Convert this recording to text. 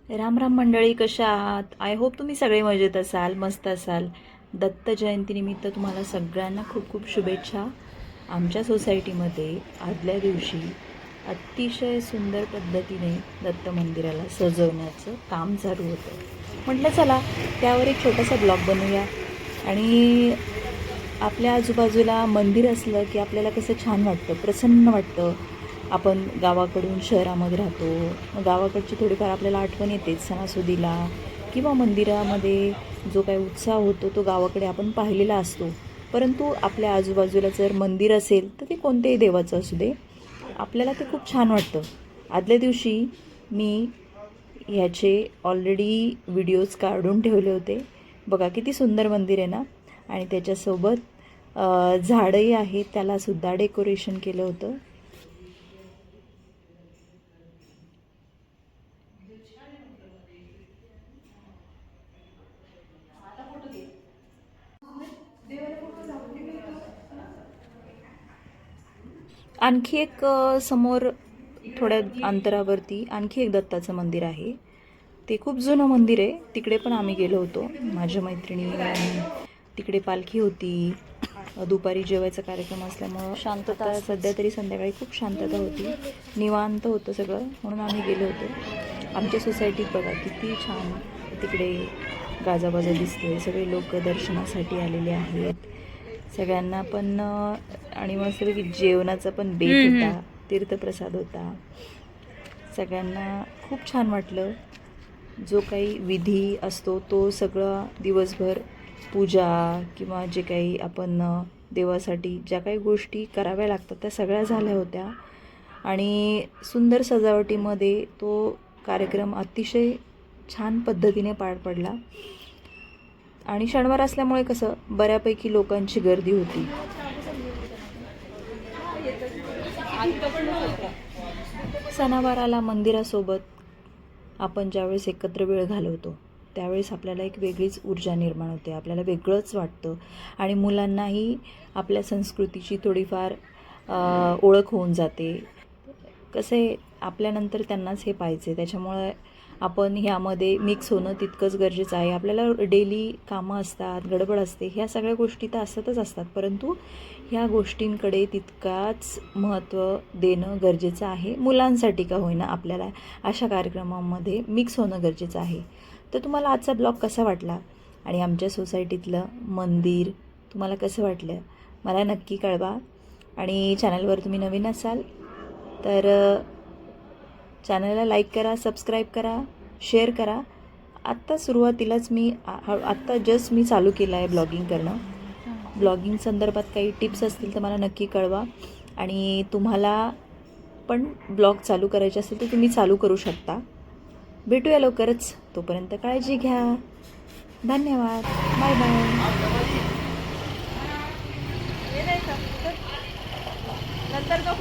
राम राम मंडळी, कशा आहात? आय होप तुम्ही सगळे मजेत असाल, मस्त असाल. दत्त जयंतीनिमित्त तुम्हाला सगळ्यांना खूप खूप शुभेच्छा. आमच्या सोसायटीमध्ये आदल्या दिवशी अतिशय सुंदर पद्धतीने दत्त मंदिराला सजवण्याचं काम चालू होतं. म्हटलं चला त्यावर एक छोटासा ब्लॉग बनवूया. आणि आपल्या आजूबाजूला मंदिर असलं की आपल्याला कसं छान वाटतं, प्रसन्न वाटतं. आपण गावाकडून शहरामध्ये राहतो, मग गावाकडची थोडीफार आपल्याला आठवण येतेच सणासुदीला, किंवा मंदिरामध्ये जो काही उत्साह होतो तो गावाकडे आपण पाहिलेला असतो. परंतु आपल्या आजूबाजूला जर मंदिर असेल तर ते कोणत्याही देवाचं असू दे, आपल्याला ते खूप छान वाटतं. आदल्या दिवशी मी ह्याचे ऑलरेडी व्हिडिओज काढून ठेवले होते. बघा किती सुंदर मंदिर आहे ना. आणि त्याच्यासोबत झाडंही आहेत, त्यालासुद्धा डेकोरेशन केलं होतं. आणखी एक समोर थोड्या अंतरावरती आणखी एक दत्ताचं मंदिर आहे. ते खूप जुनं मंदिर आहे. तिकडे पण आम्ही गेलो होतो माझ्या मैत्रिणी. तिकडे पालखी होती. दुपारी जेवायचा कार्यक्रम असल्यामुळं शांतता, सध्या तरी संध्याकाळी खूप शांतता होती, निवांत होतं सगळं, म्हणून आम्ही गेलो होतो. आमच्या सोसायटीत बघा किती छान तिकडे गाजाबाजा दिसतोय. सगळे लोक दर्शनासाठी आलेले आहेत. सगळ्यांना पण आणि मस्तपैकी जेवणाचा पण बेत होता, तीर्थप्रसाद होता. सगळ्यांना खूप छान वाटलं. जो काही विधी असतो तो सगळा दिवसभर, पूजा किंवा जे काही आपण देवासाठी ज्या काही गोष्टी कराव्या लागतात त्या सगळ्या झाल्या होत्या. आणि सुंदर सजावटीमध्ये तो कार्यक्रम अतिशय छान पद्धतीने पार पडला. आणि शनिवार असल्यामुळे कसं बऱ्यापैकी लोकांची गर्दी होती. सणावाराला मंदिरासोबत आपण ज्यावेळेस एकत्र वेळ घालवतो त्यावेळेस आपल्याला एक वेगळीच ऊर्जा निर्माण होते, आपल्याला वेगळंच वाटतं. आणि मुलांनाही आपल्या संस्कृतीची थोडीफार ओळख होऊन जाते. कसं आहे, आपल्यानंतर त्यांनाच हे पाहिजे, त्याच्यामुळे आपण ह्यामध्ये मिक्स होणं तितकंच गरजेचं आहे. आपल्याला डेली कामं असतात, गडबड असते, ह्या सगळ्या गोष्टी तर असतातच असतात, परंतु ह्या गोष्टींकडे तितकाच महत्त्व देणं गरजेचं आहे. मुलांसाठी का होईना आपल्याला अशा कार्यक्रमांमध्ये मिक्स होणं गरजेचं आहे. तर तुम्हाला आजचा ब्लॉग कसा वाटला आणि आमच्या सोसायटीतलं मंदिर तुम्हाला कसं वाटलं मला नक्की कळवा. आणि चॅनलवर तुम्ही नवीन असाल तर चॅनलला लाईक करा, सबस्क्राईब करा, शेअर करा. आत्ता सुरुवातीलाच आत्ता जस्ट मी चालू केलं आहे ब्लॉगिंग करणं. ब्लॉगिंग संदर्भात काही टिप्स असतील तर मला नक्की कळवा. आणि तुम्हाला पण ब्लॉग चालू करायचे असेल तर तुम्ही चालू करू शकता. भेटूया लवकरच. तोपर्यंत काळजी घ्या. धन्यवाद. Bye bye. नंतर का